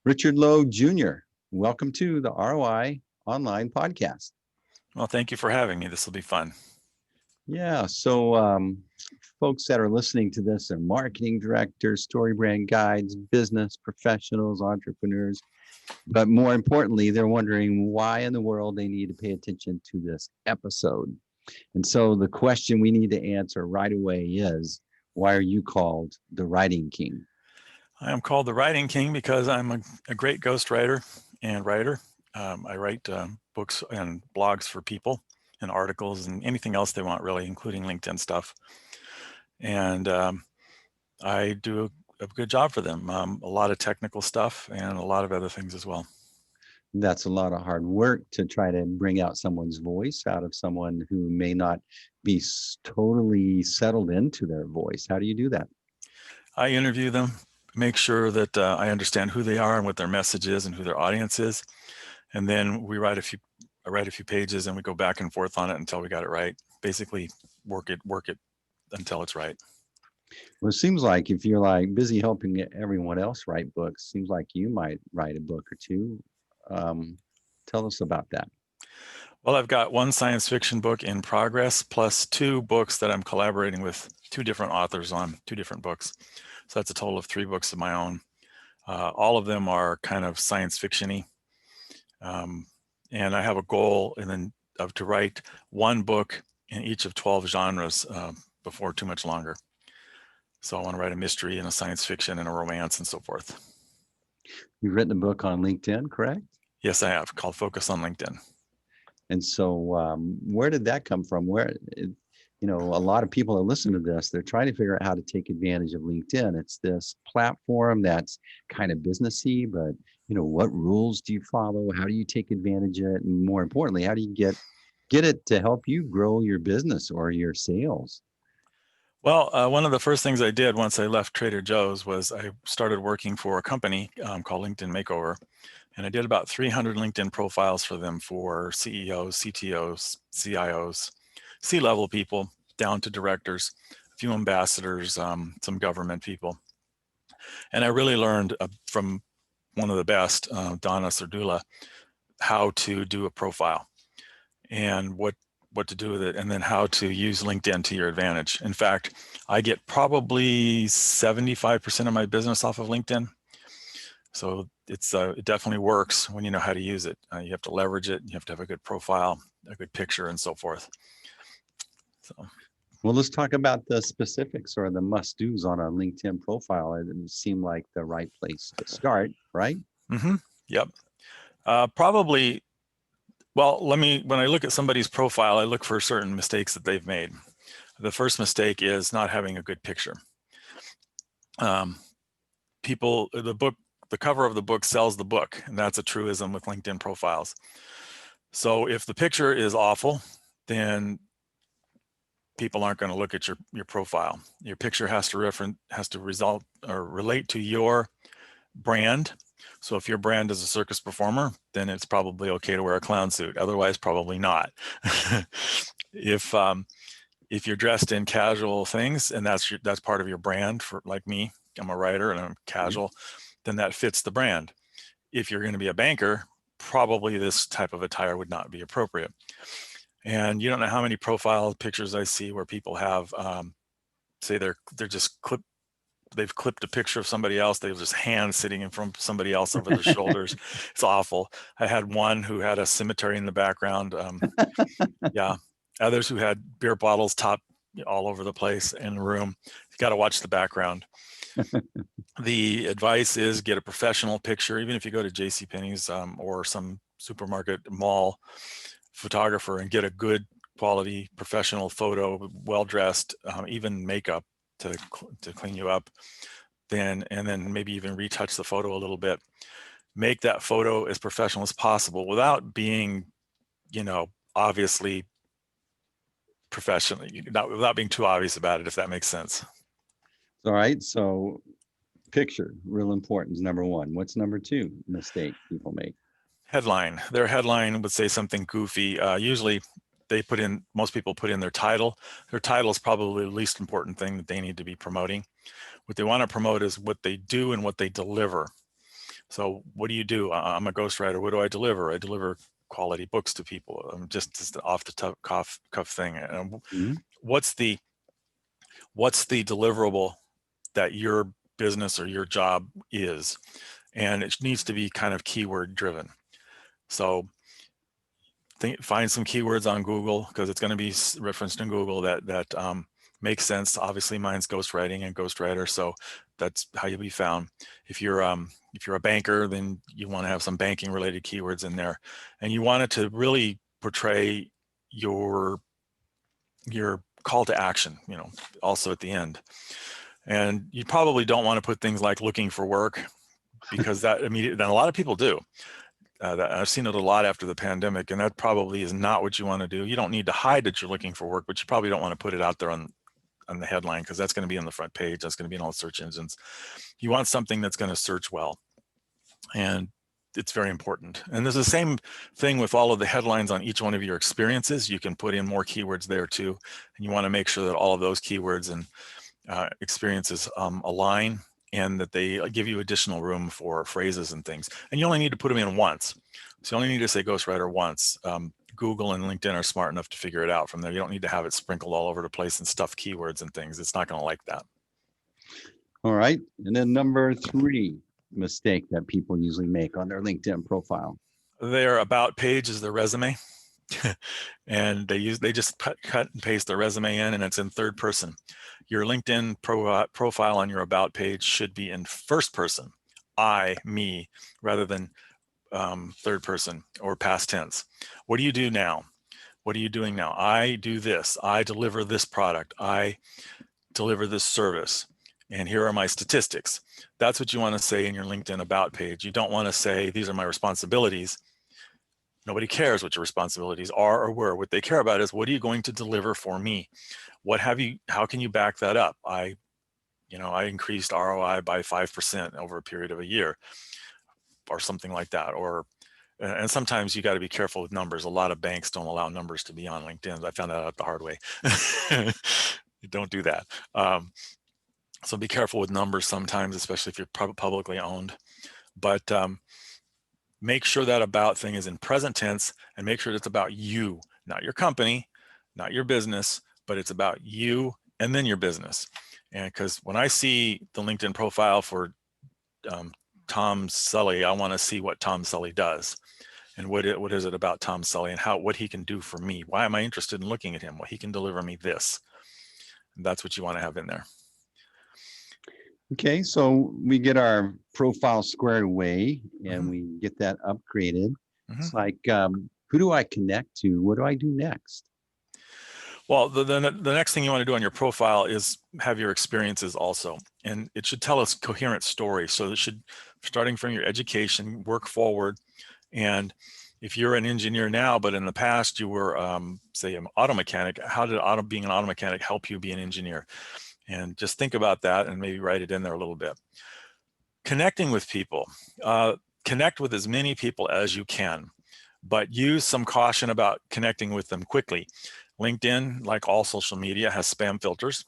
Richard Lowe Jr. Welcome to the ROI Online Podcast. Well, thank you for having me. This will be fun. Yeah, so folks that are listening to this are marketing directors, story brand guides, business professionals, entrepreneurs, but more importantly, they're wondering why in the world they need to pay attention to this episode. And so the question we need to answer right away is, why are you called the Writing King? I am called the Writing King because I'm a great ghostwriter and writer. I write books and blogs for people and articles and anything else they want, really, including LinkedIn stuff. And I do a good job for them. A lot of technical stuff and a lot of other things as well. That's a lot of hard work to try to bring out someone's voice out of someone who may not be totally settled into their voice. How do you do that? I interview them, make sure that I understand who they are and what their message is and who their audience is. And then I write a few pages and we go back and forth on it until we got it right. Basically work it until it's right. Well, it seems like if you're like busy helping everyone else write books, seems like you might write a book or two. Tell us about that. Well, I've got one science fiction book in progress, plus 2 books that I'm collaborating with 2 different authors on, 2 different books. So that's a total of 3 books of my own. All of them are kind of science fiction-y. And I have a goal to write 1 book in each of 12 genres before too much longer. So I want to write a mystery and a science fiction and a romance and so forth. You've written a book on LinkedIn, correct? Yes, I have, called Focus on LinkedIn. And so where did that come from? A lot of people that listen to this, they're trying to figure out how to take advantage of LinkedIn. It's this platform that's kind of businessy, but what rules do you follow? How do you take advantage of it? And more importantly, how do you get it to help you grow your business or your sales? Well, one of the first things I did once I left Trader Joe's was I started working for a company called LinkedIn Makeover. And I did about 300 LinkedIn profiles for them for CEOs, CTOs, CIOs, C-level people, down to directors, a few ambassadors, some government people. And I really learned from one of the best, Donna Serdula, how to do a profile and what to do with it, and then how to use LinkedIn to your advantage. In fact, I get probably 75% of my business off of LinkedIn. So it definitely works when you know how to use it. You have to leverage it. You have to have a good profile, a good picture, and so forth. So, well, let's talk about the specifics or the must-dos on a LinkedIn profile. It seemed like the right place to start, right? Mm-hmm. Yep. Probably. Well, when I look at somebody's profile, I look for certain mistakes that they've made. The first mistake is not having a good picture. The cover of the book sells the book, and that's a truism with LinkedIn profiles. So if the picture is awful, then people aren't going to look at your profile. Your picture has to relate to your brand. So if your brand is a circus performer, then it's probably okay to wear a clown suit. Otherwise, probably not. If you're dressed in casual things and that's part of your brand, for like me, I'm a writer and I'm casual, then that fits the brand. If you're going to be a banker, probably this type of attire would not be appropriate. And you don't know how many profile pictures I see where people have, say they've clipped a picture of somebody else. They have just hands sitting in front of somebody else over their shoulders. It's awful. I had one who had a cemetery in the background. Yeah. Others who had beer bottles topped all over the place in the room. You got to watch the background. The advice is get a professional picture, even if you go to JCPenney's or some supermarket mall photographer, and get a good quality professional photo, well-dressed, even makeup to clean you up, and then maybe even retouch the photo a little bit. Make that photo as professional as possible without being, obviously professional, without being too obvious about it, if that makes sense. All right. So picture, real important, is number one. What's number 2 mistake people make? Headline. Their headline would say something goofy. Usually most people put in their title. Their title is probably the least important thing that they need to be promoting. What they want to promote is what they do and what they deliver. So what do you do? I'm a ghostwriter. What do I deliver? I deliver quality books to people. Just off the cuff thing. Mhm. What's the deliverable that your business or your job is? And it needs to be kind of keyword driven. So find some keywords on Google, because it's going to be referenced in Google that makes sense. Obviously, mine's ghostwriting and ghostwriter, so that's how you'll be found. If you're a banker, then you want to have some banking related keywords in there, and you want it to really portray your call to action, also at the end. And you probably don't want to put things like looking for work, because that immediately, then a lot of people do. I've seen it a lot after the pandemic, and that probably is not what you want to do. You don't need to hide that you're looking for work, but you probably don't want to put it out there on the headline, because that's going to be on the front page. That's going to be in all the search engines. You want something that's going to search well, and it's very important. And there's the same thing with all of the headlines on each one of your experiences. You can put in more keywords there too, and you want to make sure that all of those keywords and experiences align, and that they give you additional room for phrases and things. And you only need to put them in once. So you only need to say ghostwriter once. Google and LinkedIn are smart enough to figure it out from there. You don't need to have it sprinkled all over the place and stuff keywords and things. It's not going to like that. All right. And then number 3 mistake that people usually make on their LinkedIn profile. Their about page is their resume. And they just cut and paste their resume in, and it's in third person. Your LinkedIn profile on your about page should be in first person, I, me, rather than third person or past tense. What do you do now? What are you doing now? I do this. I deliver this product. I deliver this service. And here are my statistics. That's what you want to say in your LinkedIn about page. You don't want to say, these are my responsibilities. Nobody cares what your responsibilities are or were. What they care about is, what are you going to deliver for me? How can you back that up? I increased ROI by 5% over a period of a year, or something like that. And sometimes you got to be careful with numbers. A lot of banks don't allow numbers to be on LinkedIn. I found that out the hard way. You don't do that. So be careful with numbers sometimes, especially if you're publicly owned. But make sure that about thing is in present tense, and make sure it's about you, not your company, not your business, but it's about you and then your business. And because when I see the LinkedIn profile for Tom Sully, I want to see what Tom Sully does, and what is it about Tom Sully, and what he can do for me. Why am I interested in looking at him? Well, he can deliver me this. And that's what you want to have in there. Okay, so we get our profile squared away, and we get that upgraded. It's like, who do I connect to? What do I do next? Well, the next thing you want to do on your profile is have your experiences also, and it should tell us coherent story. So it should, starting from your education, work forward. And if you're an engineer now, but in the past you were, say, an auto mechanic, how did being an auto mechanic help you be an engineer? And just think about that and maybe write it in there a little bit. Connecting with people, connect with as many people as you can, but use some caution about connecting with them quickly. LinkedIn, like all social media, has spam filters.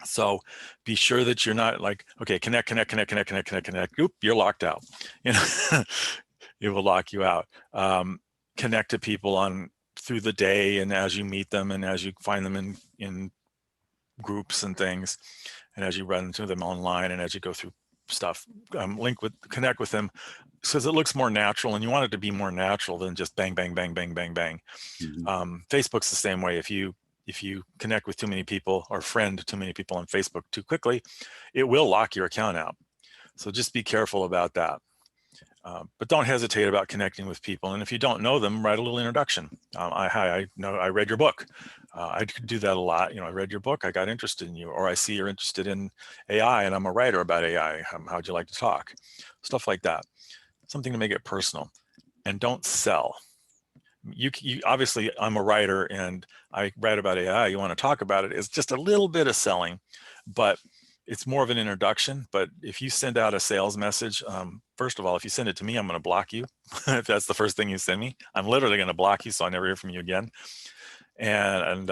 So be sure that you're not like, okay, connect. Oop, you're locked out. It will lock you out. Connect to people through the day, and as you meet them, and as you find them in groups and things, and as you run into them online, and as you go through stuff, connect with them, because it looks more natural, and you want it to be more natural than just bang, bang, bang, bang, bang, bang. Facebook's the same way. If you connect with too many people, or friend too many people on Facebook too quickly, it will lock your account out. So just be careful about that. But don't hesitate about connecting with people. And if you don't know them, write a little introduction. I know I read your book. I do that a lot. I read your book. I got interested in you. Or I see you're interested in AI, and I'm a writer about AI. How'd you like to talk? Stuff like that. Something to make it personal. And don't sell. You obviously, I'm a writer and I write about AI. You want to talk about it. It's just a little bit of selling, but it's more of an introduction. But if you send out a sales message, first of all, if you send it to me, I'm going to block you. If that's the first thing you send me, I'm literally going to block you, so I never hear from you again. And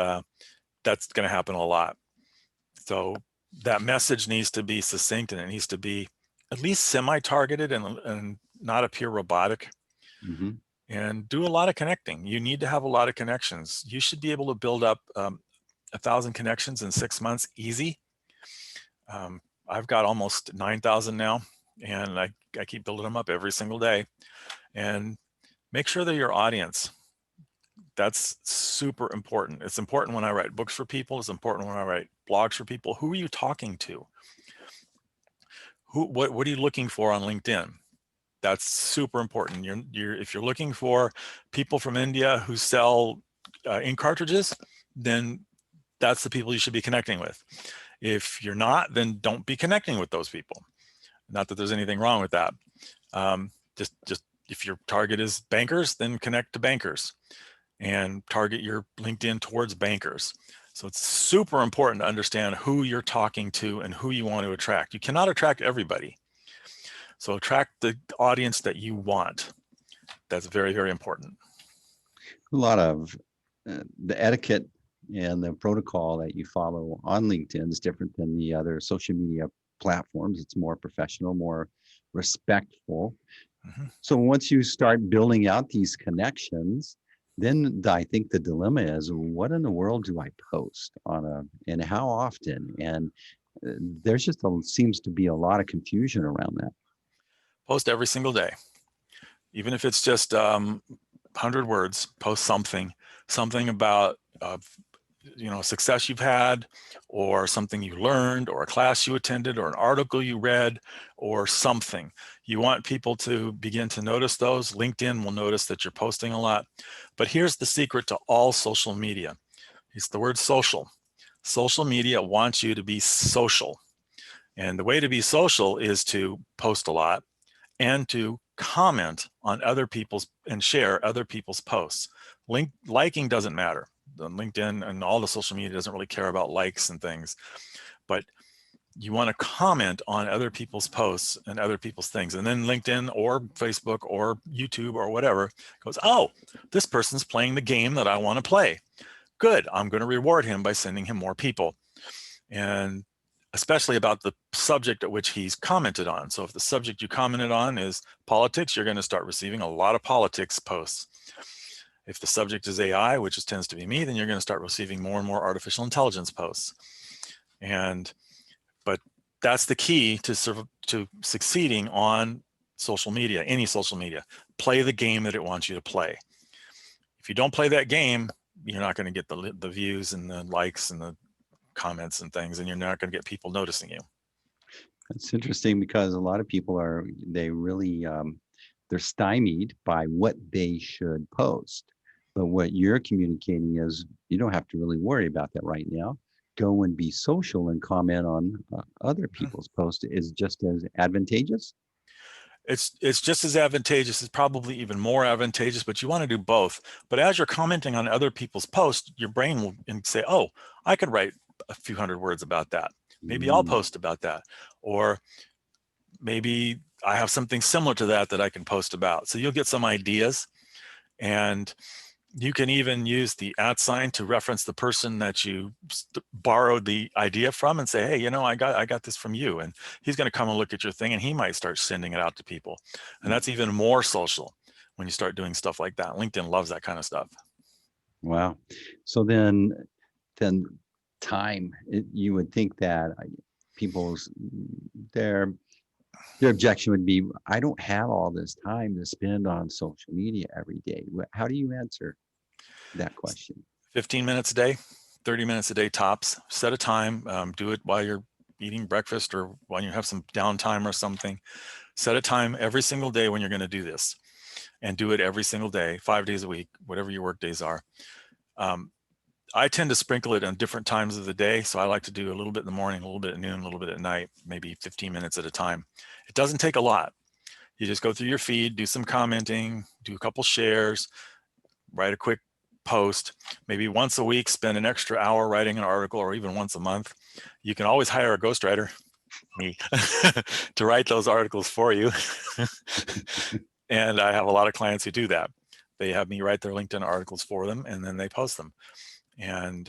that's going to happen a lot. So that message needs to be succinct, and it needs to be at least semi-targeted and not appear robotic. Hmm. And do a lot of connecting. You need to have a lot of connections. You should be able to build up 1,000 connections in 6 months, easy. I've got almost 9,000 now, and I keep building them up every single day. And make sure they're your audience. That's super important. It's important when I write books for people. It's important when I write blogs for people. Who are you talking to? What are you looking for on LinkedIn? That's super important. If you're looking for people from India who sell ink cartridges, then that's the people you should be connecting with. If you're not, then don't be connecting with those people. Not that there's anything wrong with that. Just if your target is bankers, then connect to bankers and target your LinkedIn towards bankers. So it's super important to understand who you're talking to and who you want to attract. You cannot attract everybody. So attract the audience that you want. That's very, very important. A lot of the etiquette and the protocol that you follow on LinkedIn is different than the other social media platforms. It's more professional, more respectful. Mm-hmm. So once you start building out these connections, then I think the dilemma is, what in the world do I post and how often? And there's just seems to be a lot of confusion around that. Post every single day. Even if it's just 100 words, post something about success you've had, or something you learned, or a class you attended, or an article you read, or something. You want people to begin to notice those. LinkedIn will notice that you're posting a lot. But here's the secret to all social media. It's the word social. Social media wants you to be social. And the way to be social is to post a lot and to comment on other people's and share other people's posts. Liking doesn't matter. The LinkedIn and all the social media doesn't really care about likes and things, but you want to comment on other people's posts and other people's things. And then LinkedIn or Facebook or YouTube or whatever goes, oh, this person's playing the game that I want to play. Good, I'm going to reward him by sending him more people. And especially about the subject at which he's commented on. So if the subject you commented on is politics, you're going to start receiving a lot of politics posts. If the subject is AI, which tends to be me, then you're going to start receiving more and more artificial intelligence posts. But that's the key to succeeding on social media, any social media. Play the game that it wants you to play. If you don't play that game, you're not going to get the views and the likes and the comments and things, and you're not going to get people noticing you. That's interesting, because a lot of people they're stymied by what they should post. But what you're communicating is, you don't have to really worry about that right now. Go and be social and comment on other people's posts is just as advantageous. It's just as advantageous. It's probably even more advantageous, but you want to do both. But as you're commenting on other people's posts, your brain will say, oh, I could write a few hundred words about that. Maybe I'll post about that. Or maybe I have something similar to that I can post about. So you'll get some ideas, and you can even use the @ to reference the person that you borrowed the idea from and say, hey, I got this from you. And he's going to come and look at your thing, and he might start sending it out to people. And that's even more social when you start doing stuff like that. LinkedIn loves that kind of stuff. Wow. So then time, you would think that their objection would be, I don't have all this time to spend on social media every day. How do you answer that question? 15 minutes a day, 30 minutes a day tops. Set a time. Do it while you're eating breakfast or when you have some downtime or something. Set a time every single day when you're going to do this, and do it every single day, 5 days a week, whatever your work days are. I tend to sprinkle it on different times of the day. So I like to do a little bit in the morning, a little bit at noon, a little bit at night, maybe 15 minutes at a time. It doesn't take a lot. You just go through your feed, do some commenting, do a couple shares, write a quick post, maybe once a week, spend an extra hour writing an article, or even once a month. You can always hire a ghostwriter, me, to write those articles for you. And I have a lot of clients who do that. They have me write their LinkedIn articles for them, and then they post them. And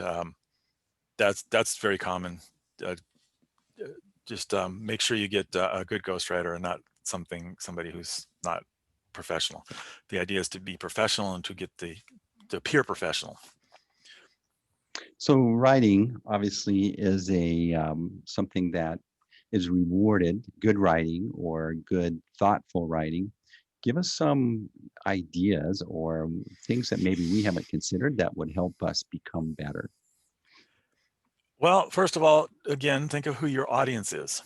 that's very common. just make sure you get a good ghostwriter and not somebody who's not professional. The idea is to be professional and to get to appear professional. So writing obviously is a something that is rewarded, good writing or good thoughtful writing. Give us some ideas or things that maybe we haven't considered that would help us become better. Well, first of all, again, think of who your audience is.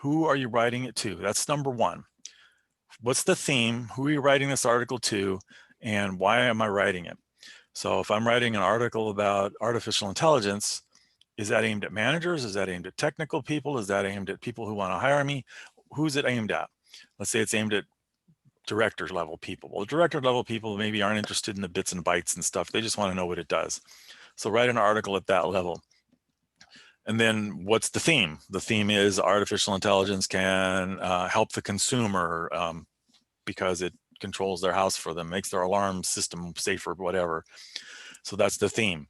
Who are you writing it to? That's number one. What's the theme? Who are you writing this article to? And why am I writing it? So if I'm writing an article about artificial intelligence, is that aimed at managers? Is that aimed at technical people? Is that aimed at people who want to hire me? Who's it aimed at? Let's say it's aimed at director level people. Well, director level people maybe aren't interested in the bits and bytes and stuff. They just want to know what it does. So write an article at that level. And then what's the theme? The theme is artificial intelligence can help the consumer because it controls their house for them, makes their alarm system safer, whatever. So that's the theme.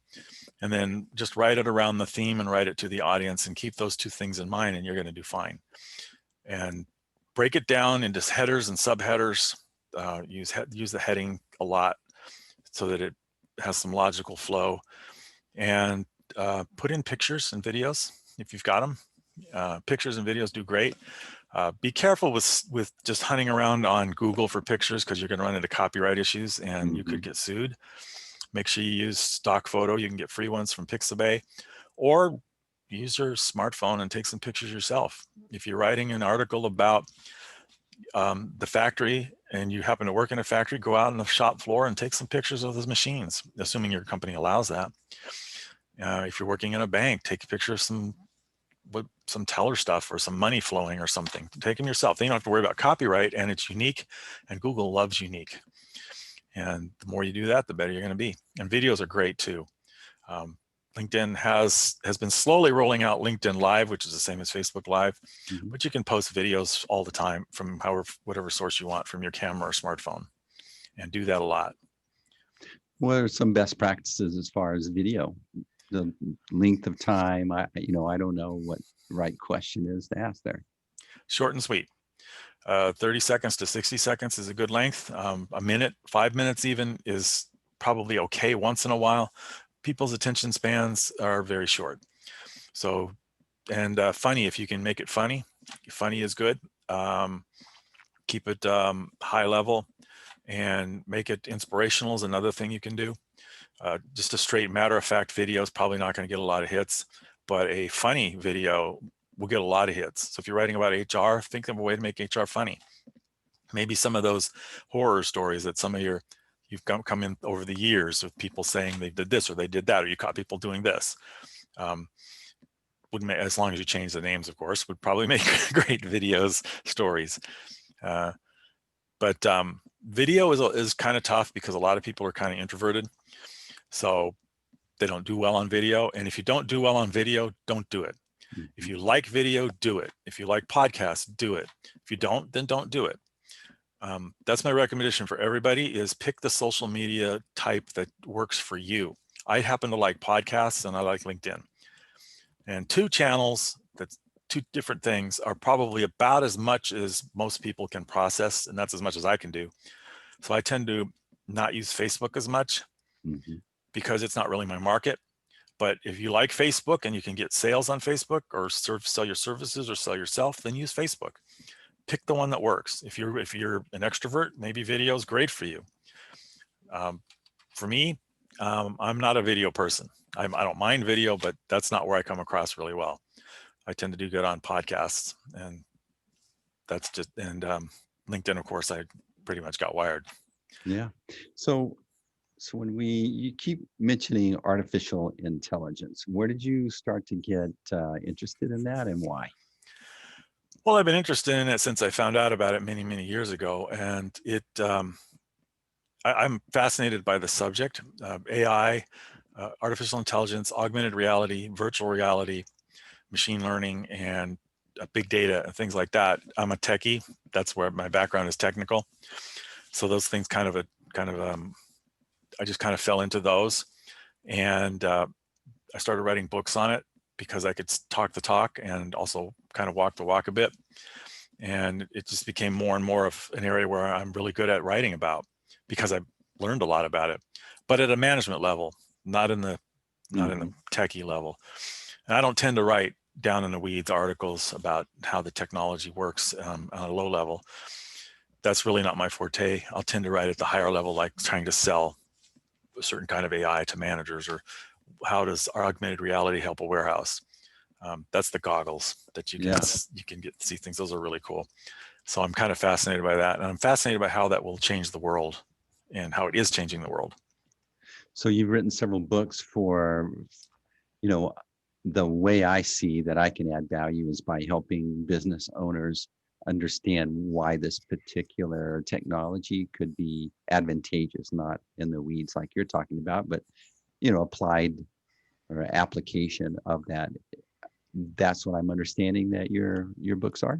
And then just write it around the theme and write it to the audience and keep those two things in mind and you're going to do fine. And break it down into headers and subheaders. Use the heading a lot so that it has some logical flow. And put in pictures and videos if you've got them. Pictures and videos do great. Be careful with just hunting around on Google for pictures because you're going to run into copyright issues and you could get sued. Make sure you use stock photo. You can get free ones from Pixabay, or use your smartphone and take some pictures yourself. If you're writing an article about the factory and you happen to work in a factory, go out on the shop floor and take some pictures of those machines, assuming your company allows that. If you're working in a bank, take a picture of some teller stuff or some money flowing or something. Take them yourself. Then you don't have to worry about copyright, and it's unique, and Google loves unique. And the more you do that, the better you're going to be. And videos are great too. LinkedIn has been slowly rolling out LinkedIn Live, which is the same as Facebook Live, but you can post videos all the time from whatever source you want from your camera or smartphone, and do that a lot. What are some best practices as far as video? The length of time, I don't know what the right question is to ask there. Short and sweet. 30 seconds to 60 seconds is a good length. A minute, 5 minutes even is probably okay once in a while. People's attention spans are very short. So, and funny, if you can make it funny. Funny is good. Keep it high level and make it inspirational is another thing you can do. Just a straight matter-of-fact video is probably not going to get a lot of hits, but a funny video will get a lot of hits. So if you're writing about HR, think of a way to make HR funny. Maybe some of those horror stories that you've come in over the years of people saying they did this or they did that, or you caught people doing this. As long as you change the names, of course, would probably make great videos, stories. But video is kind of tough because a lot of people are kind of introverted. So they don't do well on video. And if you don't do well on video, don't do it. If you like video, do it. If you like podcasts, do it. If you don't, then don't do it. That's my recommendation for everybody is pick the social media type that works for you. I happen to like podcasts and I like LinkedIn. And two channels, that's two different things, are probably about as much as most people can process, and that's as much as I can do. So I tend to not use Facebook as much because it's not really my market. But if you like Facebook and you can get sales on Facebook or sell your services or sell yourself, then use Facebook. Pick the one that works. If you're an extrovert, maybe video is great for you. For me, I'm not a video person. I don't mind video, but that's not where I come across really well. I tend to do good on podcasts, and that's just, and LinkedIn, of course, I pretty much got wired. Yeah. So when you keep mentioning artificial intelligence, where did you start to get interested in that, and why? Well, I've been interested in it since I found out about it many, many years ago, and I'm fascinated by the subject. AI, artificial intelligence, augmented reality, virtual reality, machine learning, and big data and things like that. I'm a techie. That's where my background is technical. So those things I just kind of fell into those, and I started writing books on it. because I could talk the talk and also kind of walk the walk a bit. And it just became more and more of an area where I'm really good at writing about, because I learned a lot about it, but at a management level, not in the techie level. And I don't tend to write down in the weeds articles about how the technology works on a low level. That's really not my forte. I'll tend to write at the higher level, like trying to sell a certain kind of AI to managers, or how does our augmented reality help a warehouse? That's the goggles that you can get to see things. Those are really cool. So I'm kind of fascinated by that, and I'm fascinated by how that will change the world and how it is changing the world. So you've written several books for, the way I see that I can add value is by helping business owners understand why this particular technology could be advantageous, not in the weeds like you're talking about, but, applied or application of that. That's what I'm understanding that your books are.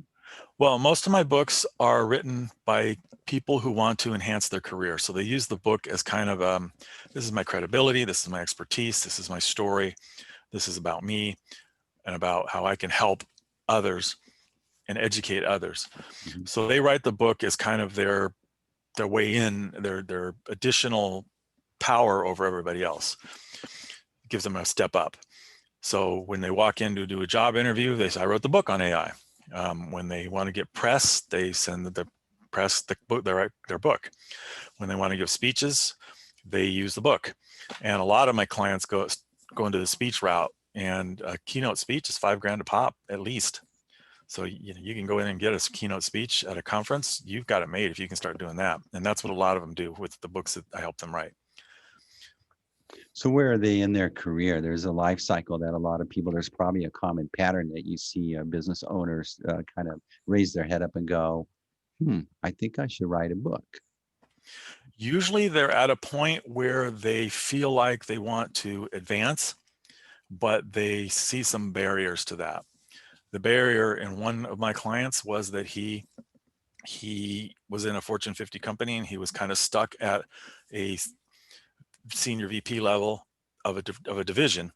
Well, most of my books are written by people who want to enhance their career. So they use the book as kind of, this is my credibility, this is my expertise, this is my story, this is about me and about how I can help others and educate others. Mm-hmm. So they write the book as kind of their way in, their additional power over everybody else. It gives them a step up. So when they walk in to do a job interview, they say, I wrote the book on AI. When they want to get press, they send the press the book, their book. When they want to give speeches, they use the book. And a lot of my clients go into the speech route, and a keynote speech is $5,000 a pop at least. So you can go in and get a keynote speech at a conference. You've got it made if you can start doing that. And that's what a lot of them do with the books that I help them write. So where are they in their career? There's a life cycle that a lot of people, there's probably a common pattern that you see business owners kind of raise their head up and go, I think I should write a book. Usually they're at a point where they feel like they want to advance, but they see some barriers to that. The barrier in one of my clients was that he was in a Fortune 50 company, and he was kind of stuck at a senior VP level of a division,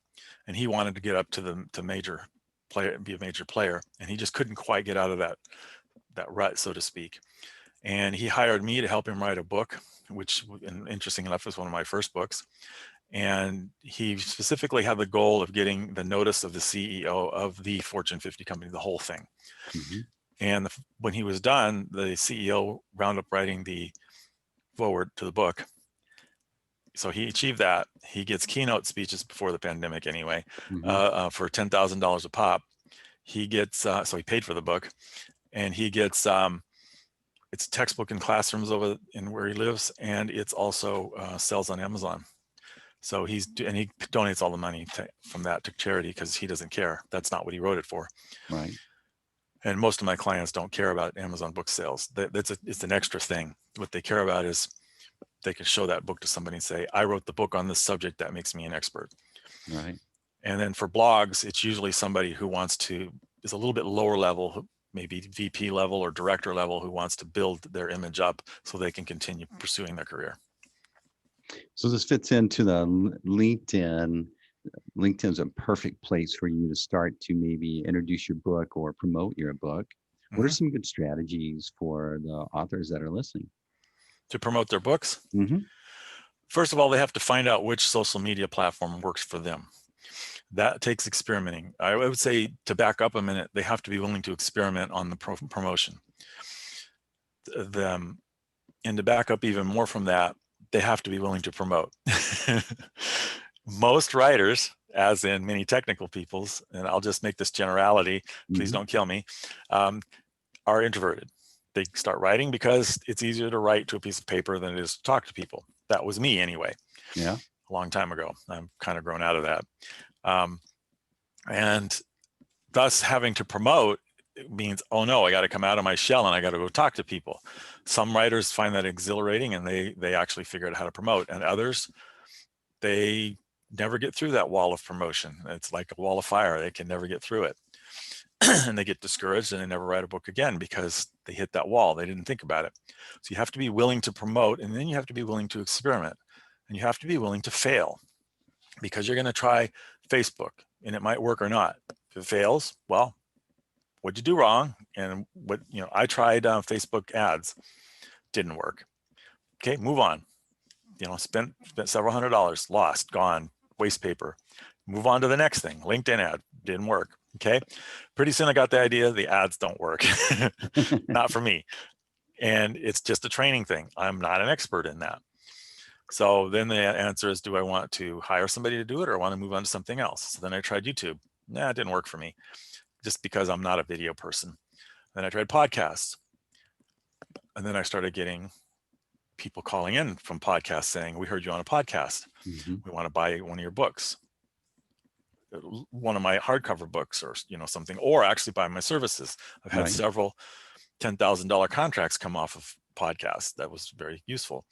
and he wanted to get up to major player, be a major player, and he just couldn't quite get out of that rut, so to speak. And he hired me to help him write a book, which, interesting enough, was one of my first books. And he specifically had the goal of getting the notice of the CEO of the Fortune 50 company, the whole thing. Mm-hmm. And when he was done, the CEO wound up writing the foreword to the book. So he achieved that. He gets keynote speeches before the pandemic anyway, for $10,000 a pop. He gets, so he paid for the book, and he gets, it's a textbook in classrooms over in where he lives, and it's also sells on Amazon. So he donates all the money from that to charity, because he doesn't care. That's not what he wrote it for. Right. And most of my clients don't care about Amazon book sales. It's an extra thing. What they care about is they can show that book to somebody and say, I wrote the book on this subject that makes me an expert. Right. And then for blogs, it's usually somebody who is a little bit lower level, maybe VP level or director level, who wants to build their image up so they can continue pursuing their career. So this fits into the LinkedIn. LinkedIn's a perfect place for you to start to maybe introduce your book or promote your book. What are some good strategies for the authors that are listening to promote their books? First of all, they have to find out which social media platform works for them. That takes experimenting. I would say, to back up a minute, they have to be willing to experiment on the promotion. And to back up even more from that, they have to be willing to promote. Most writers, as in many technical peoples, and I'll just make this generality, please don't kill me, are introverted. They start writing because it's easier to write to a piece of paper than it is to talk to people. That was me anyway. Yeah. A long time ago. I'm kind of grown out of that. And thus having to promote means, oh no, I got to come out of my shell and I got to go talk to people. Some writers find that exhilarating, and they actually figure out how to promote, and others, they never get through that wall of promotion. It's like a wall of fire. They can never get through it. And they get discouraged, and they never write a book again because they hit that wall. They didn't think about it. So you have to be willing to promote, and then you have to be willing to experiment, and you have to be willing to fail, because you're going to try Facebook, and it might work or not. If it fails, well, what'd you do wrong? And what, I tried Facebook ads, didn't work. Okay, move on. Spent several $100s, lost, gone, waste paper. Move on to the next thing. LinkedIn ad, didn't work. Okay, pretty soon I got the idea the ads don't work. Not for me. And it's just a training thing. I'm not an expert in that. So then the answer is, do I want to hire somebody to do it, or want to move on to something else? So then I tried YouTube. Nah, it didn't work for me, just because I'm not a video person. Then I tried podcasts. And then I started getting people calling in from podcasts saying, we heard you on a podcast. Mm-hmm. We want to buy one of your books, one of my hardcover books, or something, or actually buy my services. I've had several $10,000 contracts come off of podcasts. That was very useful.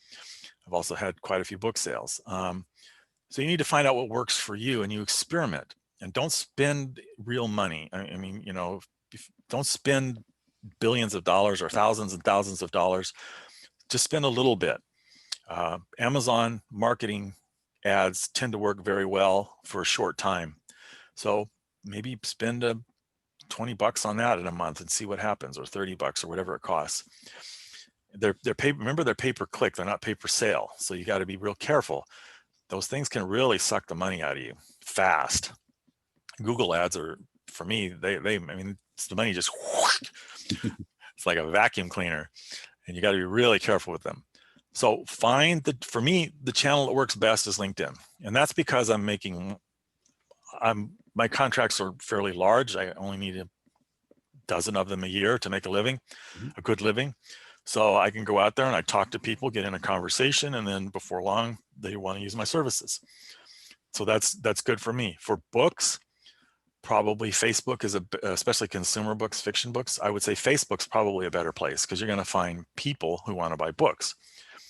I've also had quite a few book sales. So you need to find out what works for you, and you experiment, and don't spend real money. I mean, don't spend billions of dollars or thousands and thousands of dollars. Just spend a little bit. Amazon marketing ads tend to work very well for a short time. So maybe spend $20 on that in a month and see what happens, or $30 or whatever it costs. Remember, they're pay-per-click, they're not pay-per-sale. So you got to be real careful. Those things can really suck the money out of you fast. Google ads are, for me, I mean, the money just, it's like a vacuum cleaner, and you got to be really careful with them. So for me, the channel that works best is LinkedIn. And that's because my contracts are fairly large. I only need a dozen of them a year to make a living, a good living. So I can go out there and I talk to people, get in a conversation, and then before long, they want to use my services. So that's good for me. For books, probably Facebook is especially consumer books, fiction books. I would say Facebook's probably a better place, because you're going to find people who want to buy books.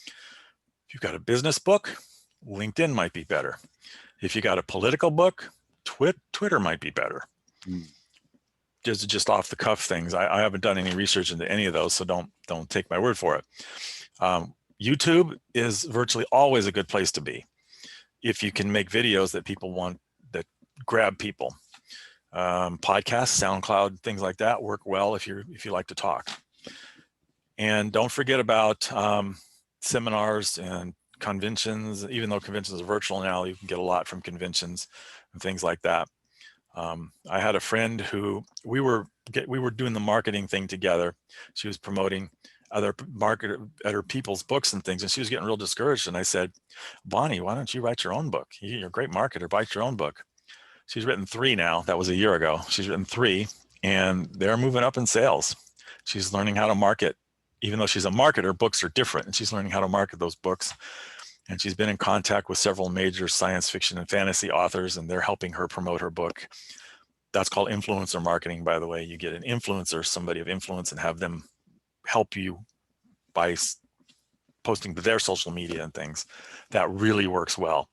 If you've got a business book, LinkedIn might be better. If you got a political book, Twitter might be better. Just off the cuff things. I haven't done any research into any of those, so don't take my word for it. YouTube is virtually always a good place to be if you can make videos that people want, that grab people. Podcasts, SoundCloud, things like that work well if you like to talk. And don't forget about seminars and conventions. Even though conventions are virtual now, you can get a lot from conventions and things like that. I had a friend who we were doing the marketing thing together. She was promoting other people's books and things, and she was getting real discouraged. And I said, Bonnie, why don't you write your own book? You're a great marketer. Write your own book. She's written 3 now. That was a year ago. She's written 3, and they're moving up in sales. She's learning how to market. Even though she's a marketer, books are different, and she's learning how to market those books. And she's been in contact with several major science fiction and fantasy authors, and they're helping her promote her book. That's called influencer marketing, by the way. You get an influencer, somebody of influence, and have them help you by posting to their social media and things. That really works well.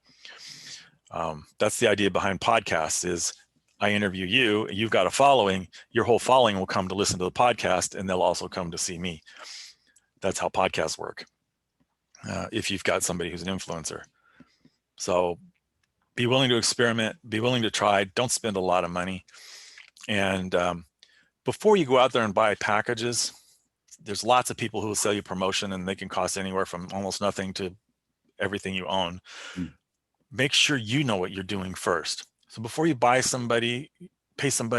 That's the idea behind podcasts is I interview you, you've got a following, your whole following will come to listen to the podcast, and they'll also come to see me. That's how podcasts work. If you've got somebody who's an influencer. So be willing to experiment, be willing to try, don't spend a lot of money. And before you go out there and buy packages, there's lots of people who will sell you promotion, and they can cost anywhere from almost nothing to everything you own. Make sure you know what you're doing first. So before you pay somebody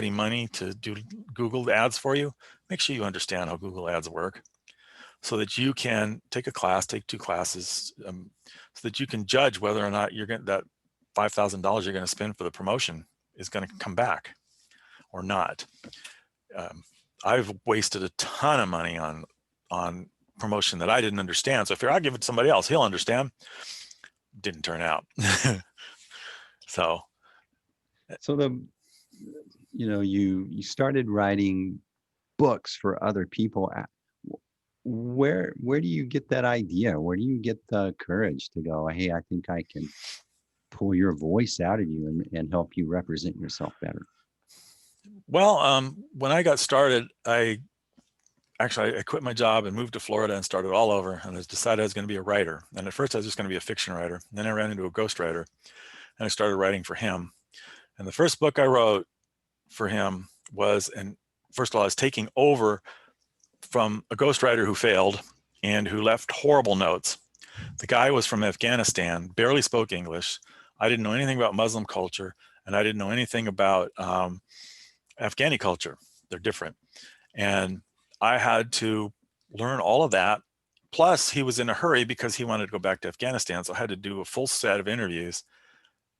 money to do Google ads for you, make sure you understand how Google ads work, so that you can take 2 classes, so that you can judge whether or not that $5,000 you're going to spend for the promotion is going to come back or not. I've wasted a ton of money on promotion that I didn't understand. So if I'll give it to somebody else, he'll understand. Didn't turn out. So you started writing books for other people. Where do you get that idea? Where do you get the courage to go, hey, I think I can pull your voice out of you and help you represent yourself better? Well, when I got started, I quit my job and moved to Florida and started all over, and I decided I was going to be a writer. And at first I was just going to be a fiction writer. And then I ran into a ghostwriter, and I started writing for him. And the first book I wrote for him was, and first of all, I was taking over from a ghostwriter who failed and who left horrible notes. The guy was from Afghanistan, barely spoke English. I didn't know anything about Muslim culture, and I didn't know anything about Afghani culture. They're different. And I had to learn all of that. Plus, he was in a hurry because he wanted to go back to Afghanistan. So I had to do a full set of interviews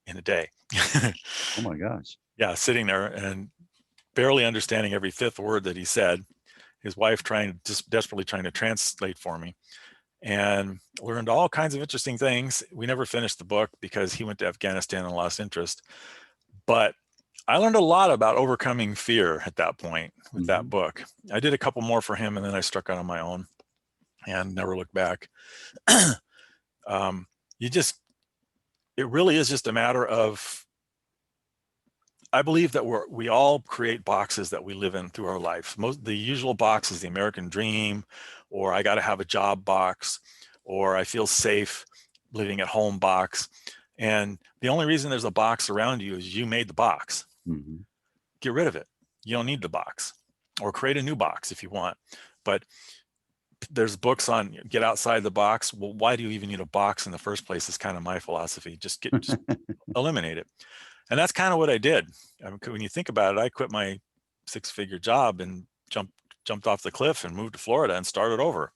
in a day. Oh my gosh. Yeah, sitting there and barely understanding every fifth word that he said. His wife just desperately trying to translate for me, and learned all kinds of interesting things. We never finished the book because he went to Afghanistan and lost interest. But I learned a lot about overcoming fear at that point with that book. I did a couple more for him, and then I struck out on my own and never looked back. It really is just a matter of, I believe that we all create boxes that we live in through our life. The usual box is the American dream, or I got to have a job box, or I feel safe living at home box. And the only reason there's a box around you is you made the box. Get rid of it. You don't need the box, or create a new box if you want. But there's books on get outside the box. Well, why do you even need a box in the first place? Is kind of my philosophy. Just eliminate it. And that's kind of what I did. I mean, when you think about it, I quit my 6-figure job and jumped off the cliff and moved to Florida and started over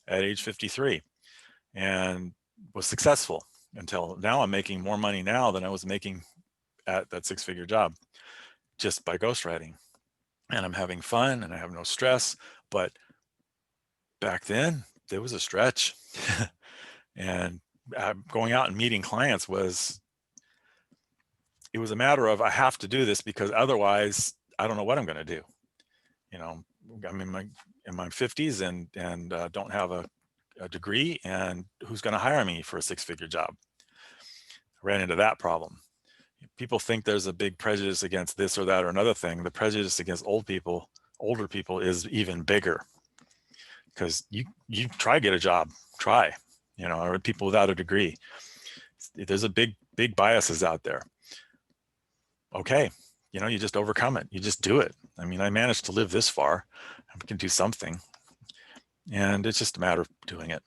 at age 53, and was successful until now. I'm making more money now than I was making at that 6-figure job just by ghostwriting. And I'm having fun and I have no stress. But back then there was a stretch. And going out and meeting clients it was a matter of, I have to do this because otherwise I don't know what I'm going to do. You know, I'm in my 50s and don't have a degree, and who's going to hire me for a 6-figure job? I ran into that problem. People think there's a big prejudice against this or that or another thing. The prejudice against older people is even bigger, because you try to get a job, or people without a degree. There's a big biases out there. Okay, you just overcome it. You just do it. I mean, I managed to live this far. I can do something, and it's just a matter of doing it.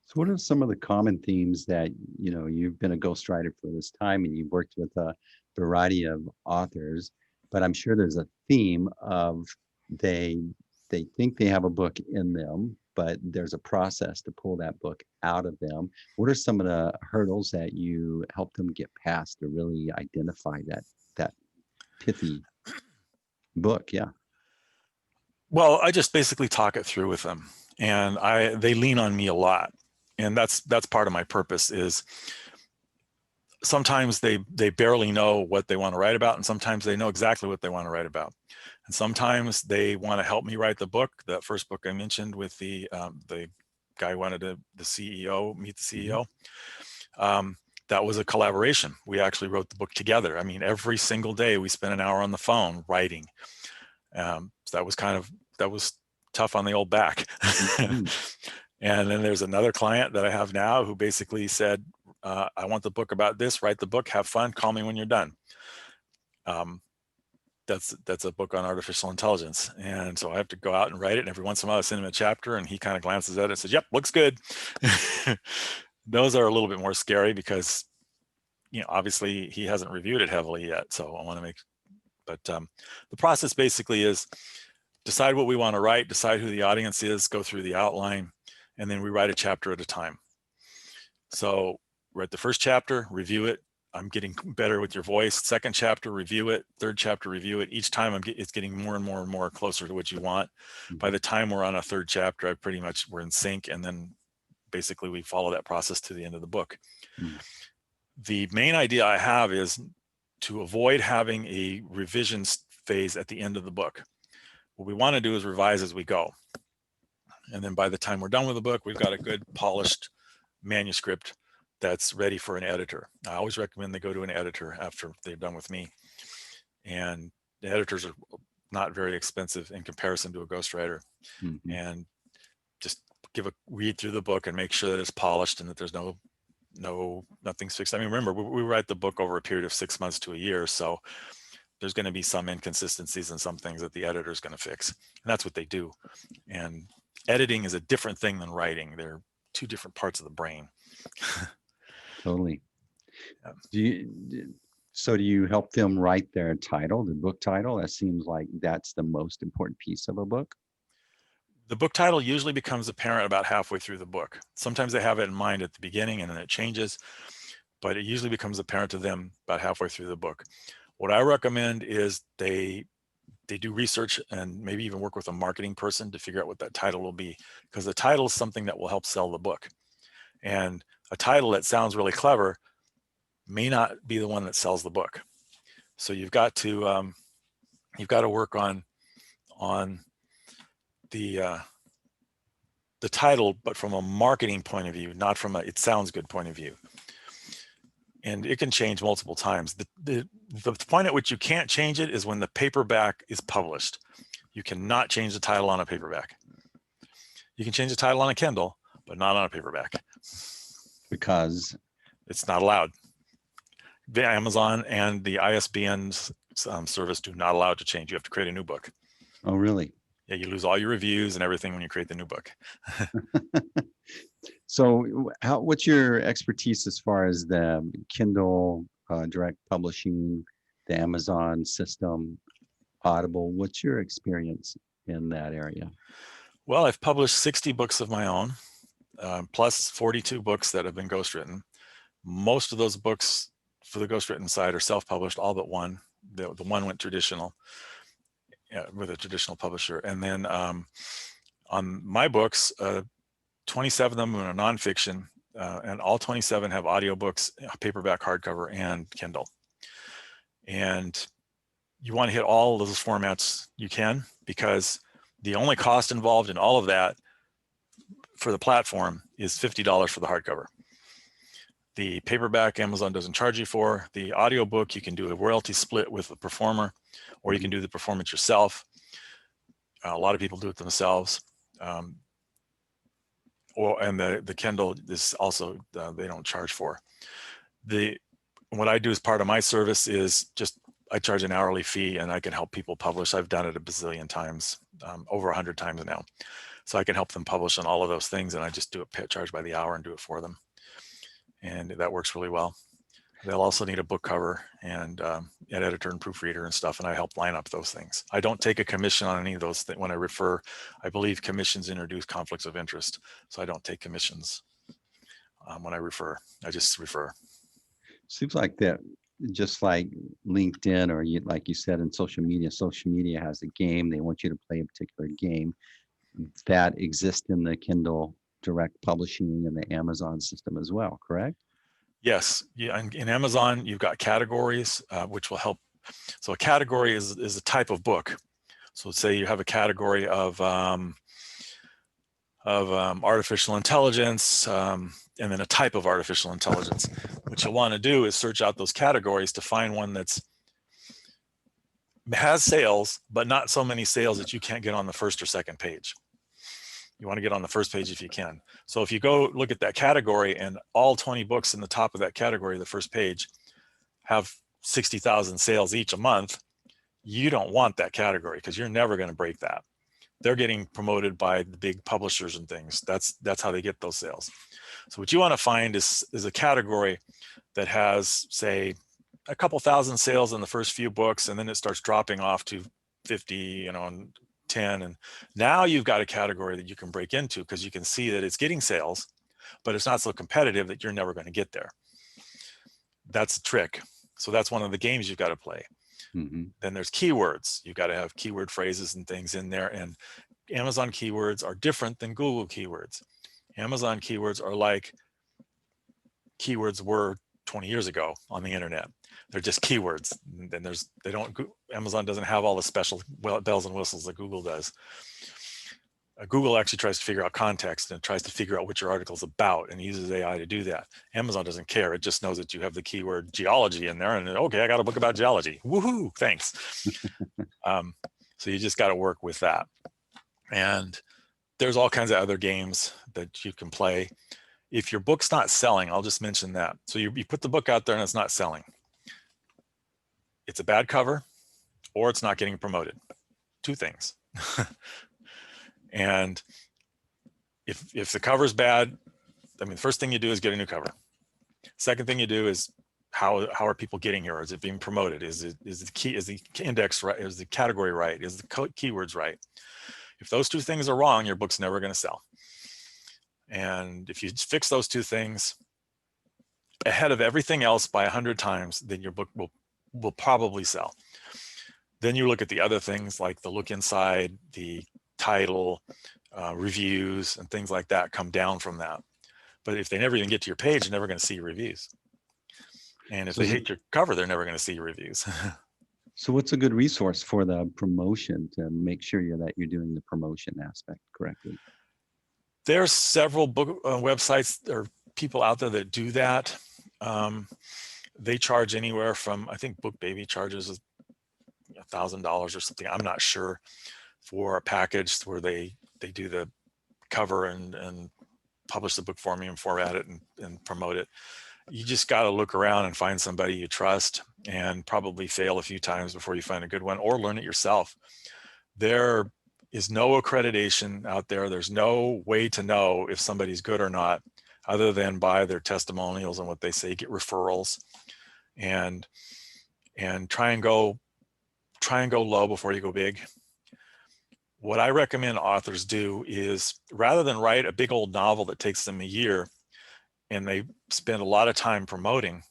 So what are some of the common themes that, you've been a ghostwriter for this time and you've worked with a variety of authors, but I'm sure there's a theme of they think they have a book in them, but there's a process to pull that book out of them. What are some of the hurdles that you help them get past to really identify that pithy book? Yeah. Well, I just basically talk it through with them, and they lean on me a lot. And that's part of my purpose. Is sometimes they barely know what they want to write about, and sometimes they know exactly what they want to write about. And sometimes they want to help me write the book. That first book I mentioned with the guy who wanted meet the CEO. That was a collaboration. We actually wrote the book together. I mean, every single day we spent an hour on the phone writing. So that was tough on the old back. And then there's another client that I have now who basically said, I want the book about this, write the book, have fun, call me when you're done. That's a book on artificial intelligence. And so I have to go out and write it. And every once in a while I send him a chapter and he kind of glances at it and says, yep, looks good. Those are a little bit more scary because, obviously he hasn't reviewed it heavily yet. So I want to but the process basically is decide what we want to write, decide who the audience is, go through the outline, and then we write a chapter at a time. So write the first chapter, review it. I'm getting better with your voice. Second chapter, review it. Third chapter, review it. Each time it's getting more and more and more closer to what you want. By the time we're on a third chapter, we're in sync. And then basically we follow that process to the end of the book. The main idea I have is to avoid having a revision phase at the end of the book. What we want to do is revise as we go. And then by the time we're done with the book, we've got a good polished manuscript that's ready for an editor. I always recommend they go to an editor after they're done with me. And the editors are not very expensive in comparison to a ghostwriter. And just read through the book and make sure that it's polished and that there's no nothing's fixed. I mean, remember, we write the book over a period of 6 months to a year. So there's going to be some inconsistencies and some things that the editor is going to fix. And that's what they do. And editing is a different thing than writing. They're two different parts of the brain. Totally. Yeah. Do you help them write their title, the book title? That seems like that's the most important piece of a book. The book title usually becomes apparent about halfway through the book. Sometimes they have it in mind at the beginning and then it changes, but it usually becomes apparent to them about halfway through the book. What I recommend is they do research and maybe even work with a marketing person to figure out what that title will be, because the title is something that will help sell the book. And a title that sounds really clever may not be the one that sells the book. So you've got to work on the title, but from a marketing point of view, not from a it sounds good point of view. And it can change multiple times. The point at which you can't change it is when the paperback is published. You cannot change the title on a paperback. You can change the title on a Kindle, but not on a paperback. Because it's not allowed. The Amazon and the ISBN service do not allow it to change. You have to create a new book. Oh, really? Yeah, you lose all your reviews and everything when you create the new book. So what's your expertise as far as the Kindle, direct publishing, the Amazon system, Audible? What's your experience in that area? Well, I've published 60 books of my own, plus 42 books that have been ghostwritten. Most of those books for the ghostwritten side are self-published, all but one. The one went traditional with a traditional publisher. And then on my books, 27 of them are nonfiction, and all 27 have audiobooks, paperback, hardcover, and Kindle. And you want to hit all of those formats you can, because the only cost involved in all of that for the platform is $50 for the hardcover. The paperback, Amazon doesn't charge you for. The audiobook, you can do a royalty split with the performer, or you can do the performance yourself. A lot of people do it themselves. And the Kindle is also, they don't charge for. What I do as part of my service is just, I charge an hourly fee and I can help people publish. I've done it a bazillion times, over 100 times now. So I can help them publish on all of those things, and I just do it, charge by the hour and do it for them. And that works really well. They'll also need a book cover and an editor and proofreader and stuff, and I help line up those things. I don't take a commission on any of those things when I refer. I believe commissions introduce conflicts of interest, so I don't take commissions when I refer. I just refer. Seems like that, just like LinkedIn, or like you said, in social media has a game. They want you to play a particular game that exists in the Kindle direct publishing and the Amazon system as well, correct? Yes. Yeah. In Amazon, you've got categories, which will help. So a category is a type of book. So let's say you have a category of artificial intelligence, and then a type of artificial intelligence. What you'll want to do is search out those categories to find one has sales, but not so many sales that you can't get on the first or second page. You want to get on the first page if you can. So if you go look at that category and all 20 books in the top of that category, the first page, have 60,000 sales each a month, you don't want that category, because you're never going to break that. They're getting promoted by the big publishers and things. That's how they get those sales. So what you want to find is a category that has, say, a couple thousand sales in the first few books, and then it starts dropping off to 50, and 10. And now you've got a category that you can break into, because you can see that it's getting sales, but it's not so competitive that you're never going to get there. That's the trick. So that's one of the games you've got to play. Mm-hmm. Then there's keywords. You've got to have keyword phrases and things in there. And Amazon keywords are different than Google keywords. Amazon keywords are like keywords were 20 years ago on the internet. They're just keywords. And Amazon doesn't have all the special bells and whistles that Google does. Google actually tries to figure out context and tries to figure out what your article is about, and uses AI to do that. Amazon doesn't care. It just knows that you have the keyword geology in there, and okay, I got a book about geology. Woohoo, thanks. So you just got to work with that. And there's all kinds of other games that you can play. If your book's not selling, I'll just mention that. So you put the book out there and it's not selling. It's a bad cover or it's not getting promoted. Two things. And if the cover's bad, I mean, the first thing you do is get a new cover. Second thing you do is how are people getting here? Is it being promoted? Is the index right? Is the category right? Is the keywords right? If those two things are wrong, your book's never going to sell. And if you fix those two things ahead of everything else by 100 times, then your book will probably sell. Then you look at the other things like the look inside, the title, reviews, and things like that come down from that. But if they never even get to your page, they're never going to see your reviews. And if they hate your cover, they're never going to see your reviews. So what's a good resource for the promotion to make sure that you're doing the promotion aspect correctly? There's several book websites or people out there that do that. They charge anywhere from, I think BookBaby charges $1,000 or something. I'm not sure, for a package where they do the cover and publish the book for me and format it and promote it. You just got to look around and find somebody you trust and probably fail a few times before you find a good one, or learn it yourself. There is no accreditation out there. There's no way to know if somebody's good or not, other than by their testimonials and what they say. Get referrals and try and go low before you go big. What I recommend authors do is, rather than write a big old novel that takes them a year and they spend a lot of time promoting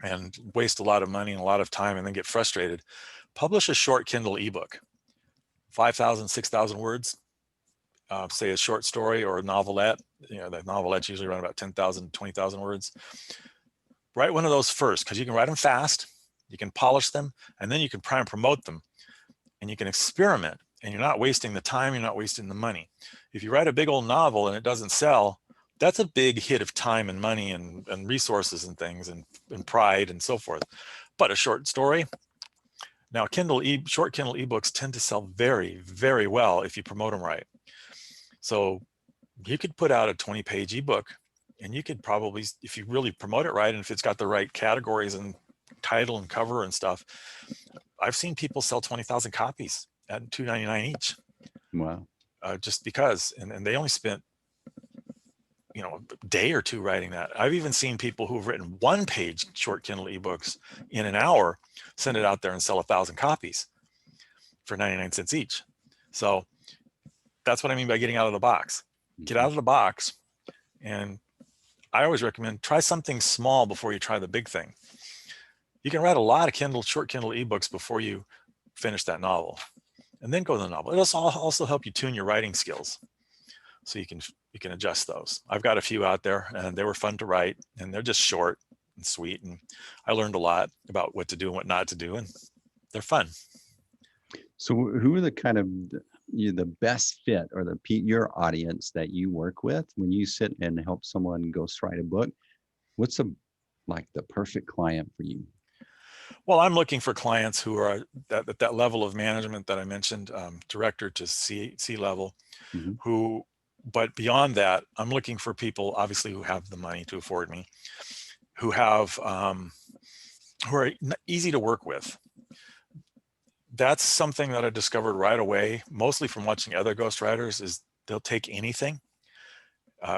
and waste a lot of money and a lot of time and then get frustrated, publish a short Kindle ebook, 5,000, 6,000 words, say a short story or a novelette. The novelettes usually run about 10,000, 20,000 words. Write one of those first, because you can write them fast, you can polish them, and then you can try and promote them, and you can experiment, and you're not wasting the time, you're not wasting the money. If you write a big old novel and it doesn't sell, that's a big hit of time and money and resources and things and pride and so forth. But a short story, now short Kindle ebooks tend to sell very, very well if you promote them right. So you could put out a 20-page ebook, and you could probably, if you really promote it right, and if it's got the right categories and title and cover and stuff, I've seen people sell 20,000 copies at $2.99 each. Wow. Just because, and they only spent a day or two writing that. I've even seen people who've written 1-page short Kindle ebooks in an hour, send it out there and sell 1,000 copies for 99 cents each. So that's what I mean by getting out of the box. Get out of the box. And I always recommend try something small before you try the big thing. You can write a lot of short Kindle ebooks before you finish that novel, and then go to the novel. It'll also help you tune your writing skills, so you can adjust those. I've got a few out there, and they were fun to write, and they're just short and sweet, and I learned a lot about what to do and what not to do, and they're fun. So who are the kind of the best fit, or your audience that you work with when you sit and help someone ghostwrite a book? What's the perfect client for you? Well, I'm looking for clients who are at that level of management that I mentioned, director to C level, Mm-hmm. but beyond that, I'm looking for people, obviously, who have the money to afford me, who are easy to work with. That's something that I discovered right away, mostly from watching other ghostwriters, is they'll take anything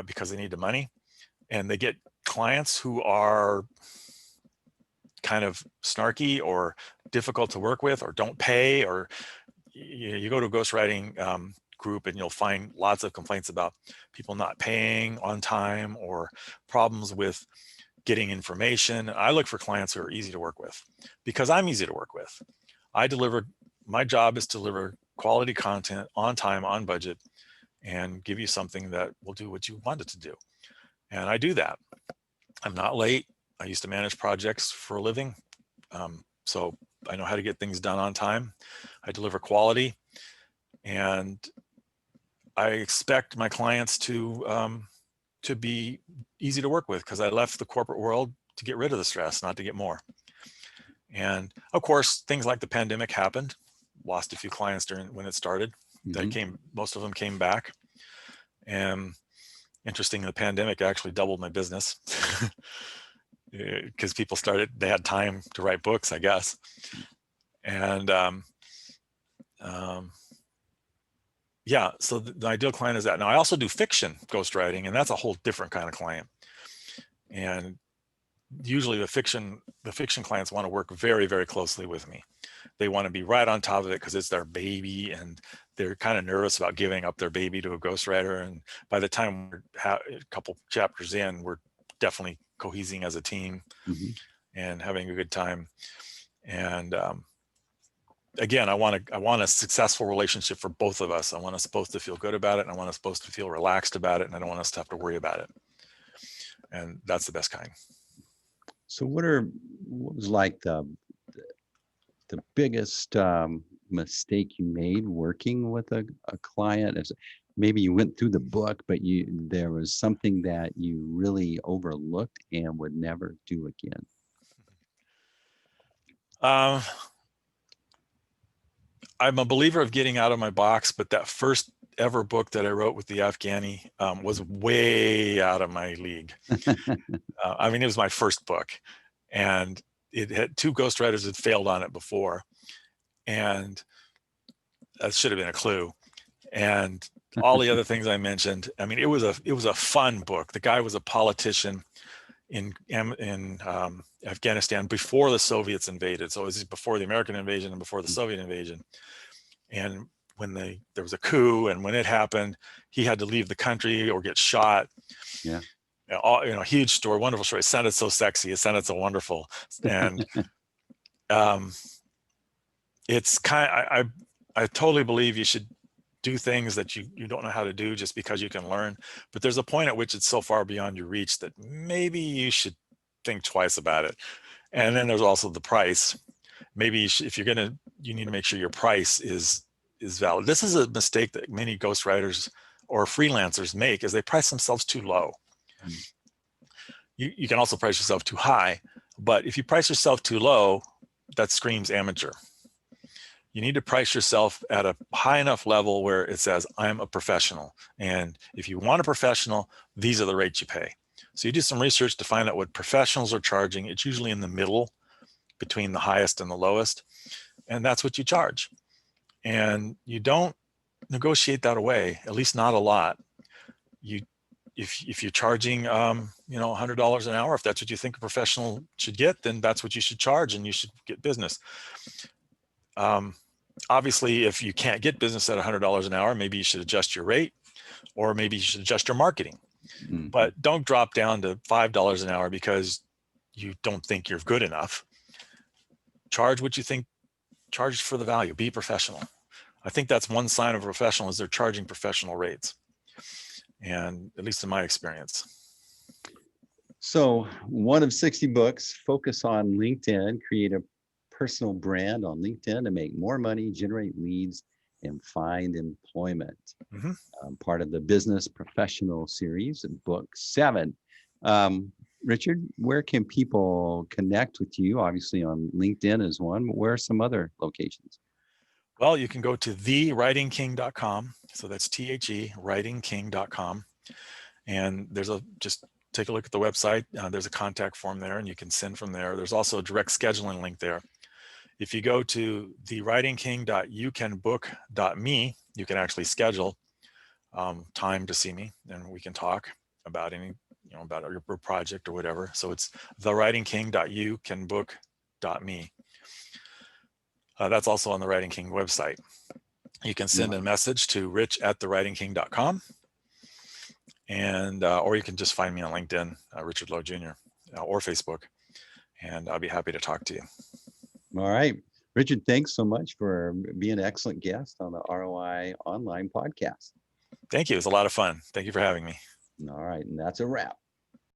because they need the money, and they get clients who are kind of snarky or difficult to work with, or don't pay, or you go to a ghostwriting group and you'll find lots of complaints about people not paying on time or problems with getting information. I look for clients who are easy to work with, because I'm easy to work with. My job is to deliver quality content on time, on budget, and give you something that will do what you want it to do. And I do that. I'm not late. I used to manage projects for a living. So I know how to get things done on time. I deliver quality, and I expect my clients to be easy to work with, because I left the corporate world to get rid of the stress, not to get more. And of course, things like the pandemic happened. Lost a few clients when it started. Mm-hmm. Most of them came back, and Interesting, the pandemic actually doubled my business because people they had time to write books, I guess. And yeah, so the ideal client is that. Now I also do fiction ghostwriting, and that's a whole different kind of client. And usually the fiction clients want to work very, very closely with me. They want to be right on top of it because it's their baby, and they're kind of nervous about giving up their baby to a ghostwriter. And by the time we're a couple chapters in, we're definitely cohesing as a team and having a good time. And again, I want a successful relationship for both of us. I want us both to feel good about it, and I want us both to feel relaxed about it, and I don't want us to have to worry about it. And that's the best kind. So what was like the biggest mistake you made working with a client? As maybe you went through the book, but there was something that you really overlooked and would never do again. I'm a believer of getting out of my box, but that first ever book that I wrote with the Afghani was way out of my league. I mean, it was my first book, and it had 2 ghostwriters had failed on it before, and that should have been a clue. And all the other things I mentioned. I mean, it was a fun book. The guy was a politician in Afghanistan before the Soviets invaded. So it was before the American invasion and before the Soviet invasion. And when there was a coup, and when it happened, he had to leave the country or get shot. Yeah. Huge story, wonderful story. It sounded so sexy. It sounded so wonderful. And it's I totally believe you should do things that you don't know how to do just because you can learn. But there's a point at which it's so far beyond your reach that maybe you should think twice about it. And then there's also the price. Maybe if you're you need to make sure your price is valid. This is a mistake that many ghostwriters or freelancers make, is they price themselves too low. You can also price yourself too high, but if you price yourself too low, that screams amateur. You need to price yourself at a high enough level where it says, I'm a professional. And if you want a professional, these are the rates you pay. So you do some research to find out what professionals are charging. It's usually in the middle between the highest and the lowest. And that's what you charge. And you don't negotiate that away, at least not a lot. If you're charging, $100 an hour, if that's what you think a professional should get, then that's what you should charge, and you should get business. Obviously, if you can't get business at $100 an hour, maybe you should adjust your rate, or maybe you should adjust your marketing. But don't drop down to $5 an hour because you don't think you're good enough. Charge what you think, charge for the value, be professional. I think that's one sign of a professional, is they're charging professional rates. And at least in my experience. So 1 of 60 books, focus on LinkedIn, create a personal brand on LinkedIn to make more money, generate leads, and find employment. Part of the Business Professional series, book 7. Richard, where can people connect with you? Obviously on LinkedIn is one, but where are some other locations? Well, you can go to thewritingking.com. So that's THE, writingking.com. And just take a look at the website. There's a contact form there, and you can send from there. There's also a direct scheduling link there. If you go to thewritingking.youcanbook.me, you can actually schedule time to see me, and we can talk about about your project or whatever. So it's thewritingking.youcanbook.me. That's also on the Writing King website. You can send a message to rich@thewritingking.com, and or you can just find me on LinkedIn, Richard Lowe Jr., or Facebook, and I'll be happy to talk to you. All right. Richard, thanks so much for being an excellent guest on the ROI Online Podcast. Thank you. It was a lot of fun. Thank you for having me. All right. And that's a wrap.